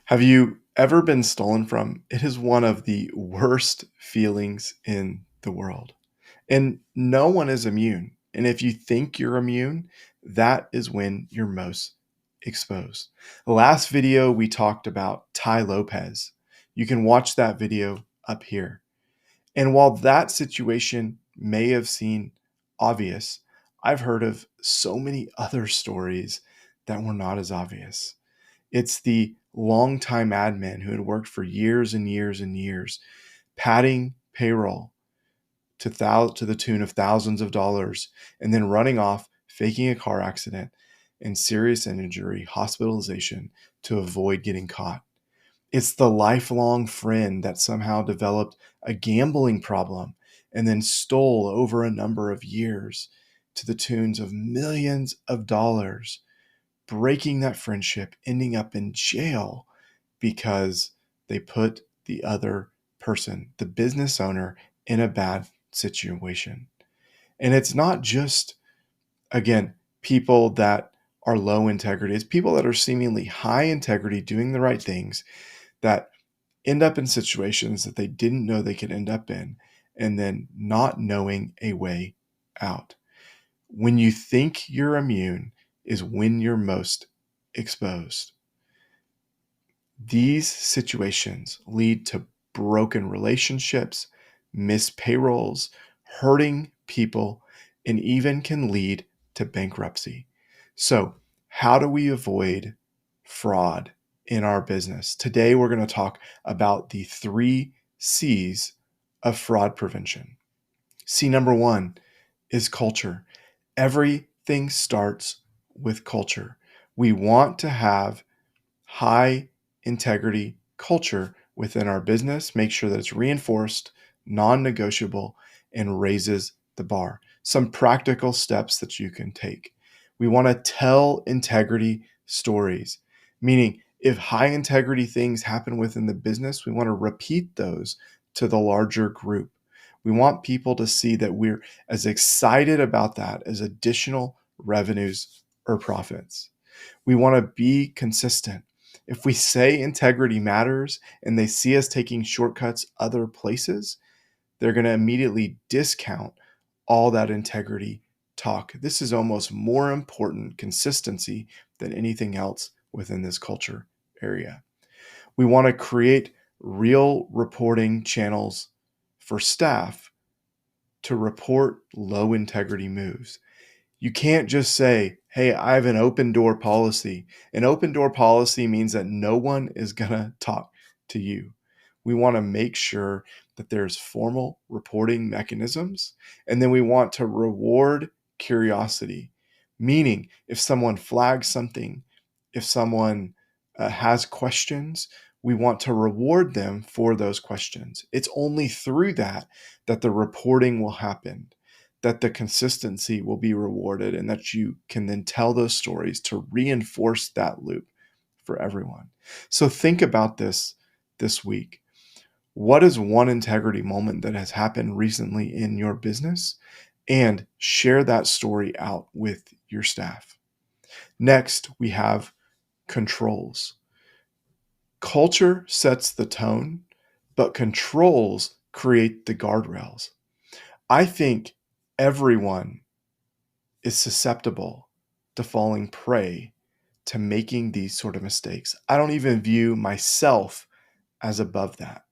Have you ever been stolen from? It is one of the worst feelings in the world. And no one is immune. And if you think you're immune, that is when you're most exposed. The last video we talked about Ty Lopez. You can watch that video up here. And while that situation may have seemed obvious, I've heard of so many other stories that were not as obvious. It's the longtime admin who had worked for years and years and years, padding payroll to the tune of thousands of dollars, and then running off, faking a car accident and serious injury, hospitalization to avoid getting caught. It's the lifelong friend that somehow developed a gambling problem and then stole over a number of years to the tunes of millions of dollars, breaking that friendship, ending up in jail because they put the other person, the business owner, in a bad situation. And it's not just, again, people that are low integrity, it's people that are seemingly high integrity, doing the right things, that end up in situations that they didn't know they could end up in, and then not knowing a way out. When you think you're immune is when you're most exposed. These situations lead to broken relationships, missed payrolls, hurting people, and even can lead to bankruptcy. So, how do we avoid fraud in our business? Today, we're going to talk about the 3 C's of fraud prevention. C number 1 is culture. Everything starts with culture. We want to have high integrity culture within our business, make sure that it's reinforced, non-negotiable, and raises the bar. Some practical steps that you can take. We want to tell integrity stories, meaning if high integrity things happen within the business, we want to repeat those to the larger group. We want people to see that we're as excited about that as additional revenues or profits. We want to be consistent. If we say integrity matters and they see us taking shortcuts other places, they're going to immediately discount all that integrity talk. This is almost more important, consistency, than anything else within this culture area. We want to create real reporting channels for staff to report low integrity moves. You can't just say, hey, I have an open door policy. An open door policy means that no one is going to talk to you. We want to make sure that there's formal reporting mechanisms. And then we want to reward curiosity, meaning if someone flags something, if someone has questions, we want to reward them for those questions. It's only through that that the reporting will happen, that the consistency will be rewarded, and that you can then tell those stories to reinforce that loop for everyone. So think about this week. What is one integrity moment that has happened recently in your business? And share that story out with your staff. Next, we have controls. Culture sets the tone, but controls create the guardrails. I think everyone is susceptible to falling prey to making these sort of mistakes. I don't even view myself as above that.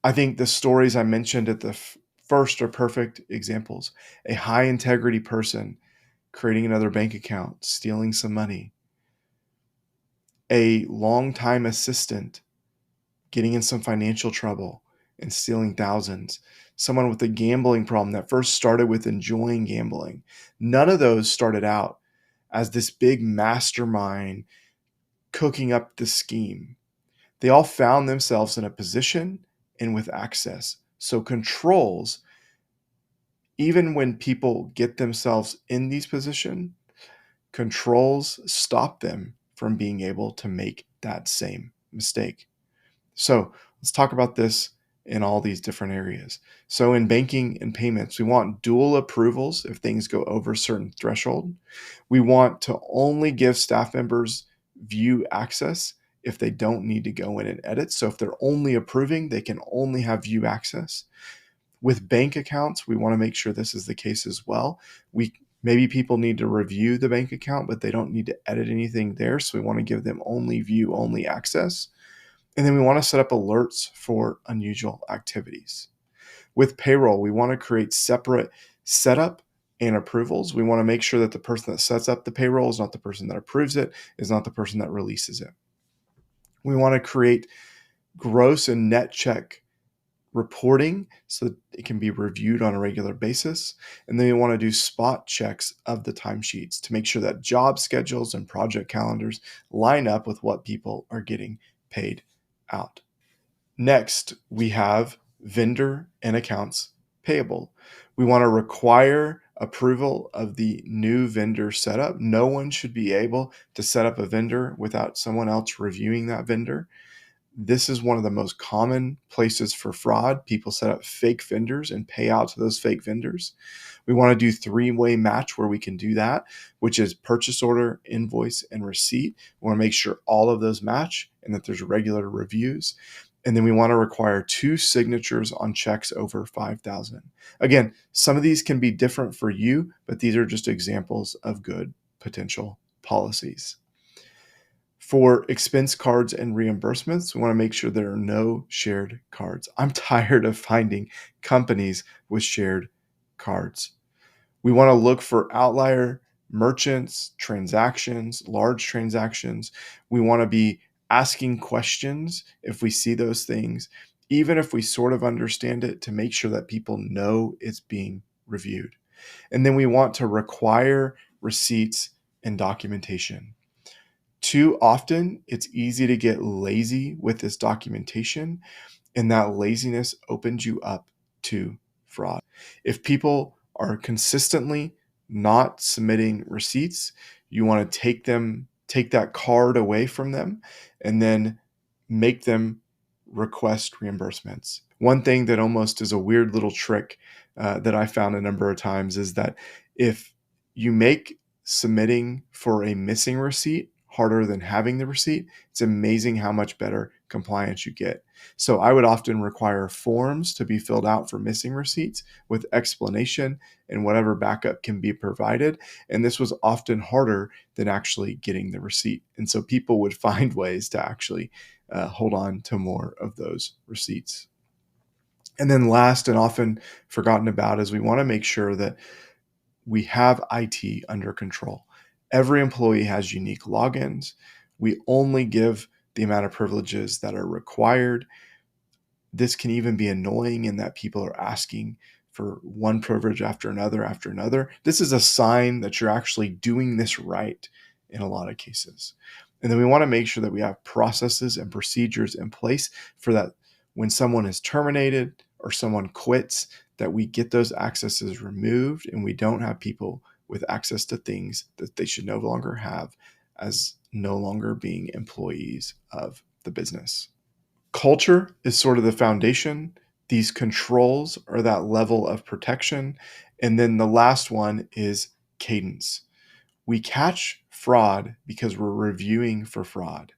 I think the stories I mentioned at the first are perfect examples. A high integrity person creating another bank account, stealing some money. A longtime assistant getting in some financial trouble and stealing thousands. Someone with a gambling problem that first started with enjoying gambling. None of those started out as this big mastermind cooking up the scheme. They all found themselves in a position and with access. So controls, even when people get themselves in these positions, controls stop them from being able to make that same mistake. So let's talk about this in all these different areas. So in banking and payments, we want dual approvals if things go over a certain threshold. We want to only give staff members view access if they don't need to go in and edit. So if they're only approving, they can only have view access. With bank accounts, we want to make sure this is the case as well. Maybe people need to review the bank account, but they don't need to edit anything there. So we want to give them only view, only access. And then we want to set up alerts for unusual activities. With payroll, we want to create separate setup and approvals. We want to make sure that the person that sets up the payroll is not the person that approves it, is not the person that releases it. We want to create gross and net check reporting so that it can be reviewed on a regular basis. And then we want to do spot checks of the timesheets to make sure that job schedules and project calendars line up with what people are getting paid out. Next, we have vendor and accounts payable. We want to require approval of the new vendor setup. No one should be able to set up a vendor without someone else reviewing that vendor. This is one of the most common places for fraud. People set up fake vendors and pay out to those fake vendors. We want to do three-way match where we can do that, which is purchase order, invoice, and receipt. We want to make sure all of those match and that there's regular reviews. And then we want to require 2 signatures on checks over $5,000. Again, some of these can be different for you, but these are just examples of good potential policies. For expense cards and reimbursements, we want to make sure there are no shared cards. I'm tired of finding companies with shared cards. We want to look for outlier merchants, transactions, large transactions. We want to be asking questions if we see those things, even if we sort of understand it, to make sure that people know it's being reviewed. And then we want to require receipts and documentation. Too often, it's easy to get lazy with this documentation, and that laziness opens you up to fraud. If people are consistently not submitting receipts, you want to take that card away from them and then make them request reimbursements. One thing that almost is a weird little trick that I found a number of times is that if you make submitting for a missing receipt harder than having the receipt, it's amazing how much better compliance you get. So I would often require forms to be filled out for missing receipts with explanation and whatever backup can be provided. And this was often harder than actually getting the receipt. And so people would find ways to actually hold on to more of those receipts. And then last and often forgotten about is we want to make sure that we have IT under control. Every employee has unique logins. We only give the amount of privileges that are required. This can even be annoying in that people are asking for one privilege after another. This is a sign that you're actually doing this right in a lot of cases. And then we want to make sure that we have processes and procedures in place for that when someone is terminated or someone quits, that we get those accesses removed and we don't have people with access to things that they should no longer have as no longer being employees of the business. Culture is sort of the foundation. These controls are that level of protection. And then the last one is cadence. We catch fraud because we're reviewing for fraud.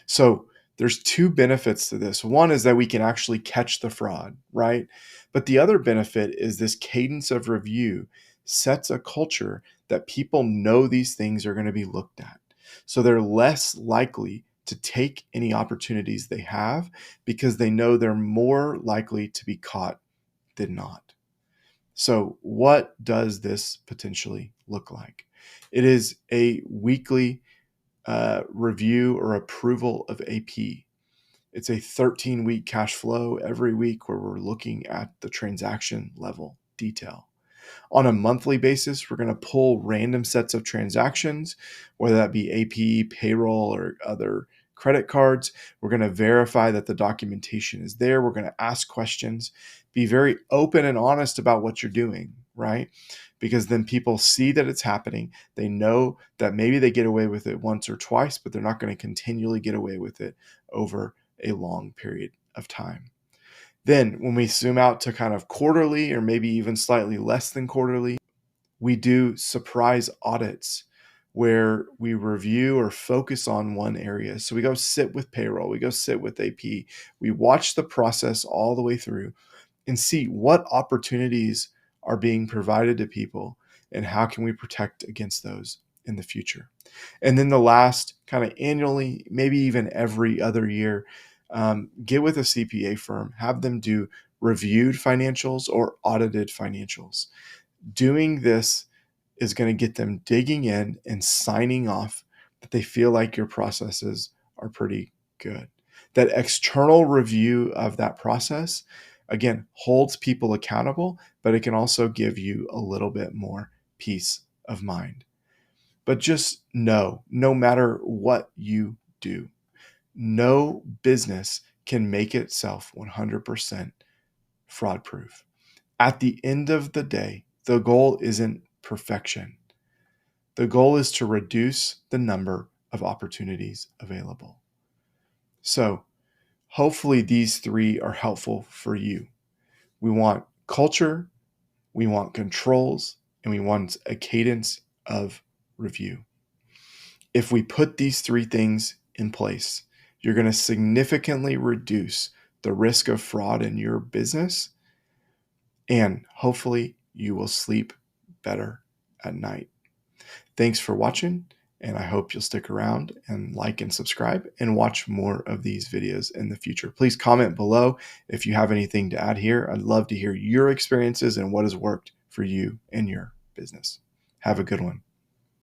So there's 2 benefits to this. One is that we can actually catch the fraud, right? But the other benefit is this cadence of review sets a culture that people know these things are going to be looked at. So they're less likely to take any opportunities they have because they know they're more likely to be caught than not. So what does this potentially look like? It is a weekly review or approval of AP. It's a 13-week cash flow every week where we're looking at the transaction level detail. On a monthly basis, we're going to pull random sets of transactions, whether that be AP, payroll, or other credit cards. We're going to verify that the documentation is there. We're going to ask questions, be very open and honest about what you're doing, right? Because then people see that it's happening. They know that maybe they get away with it once or twice, but they're not going to continually get away with it over a long period of time. Then when we zoom out to kind of quarterly or maybe even slightly less than quarterly, we do surprise audits where we review or focus on one area. So we go sit with payroll, we go sit with AP, we watch the process all the way through and see what opportunities are being provided to people and how can we protect against those in the future. And then the last, kind of annually, maybe even every other year, get with a CPA firm, have them do reviewed financials or audited financials. Doing this is going to get them digging in and signing off that they feel like your processes are pretty good. That external review of that process, again, holds people accountable, but it can also give you a little bit more peace of mind. But just know, no matter what you do, no business can make itself 100% fraud proof. At the end of the day, the goal isn't perfection. The goal is to reduce the number of opportunities available. So hopefully these three are helpful for you. We want culture, we want controls, and we want a cadence of review. If we put these three things in place, you're going to significantly reduce the risk of fraud in your business, and hopefully you will sleep better at night. Thanks for watching, and I hope you'll stick around and like and subscribe and watch more of these videos in the future. Please comment below if you have anything to add here. I'd love to hear your experiences and what has worked for you and your business. Have a good one.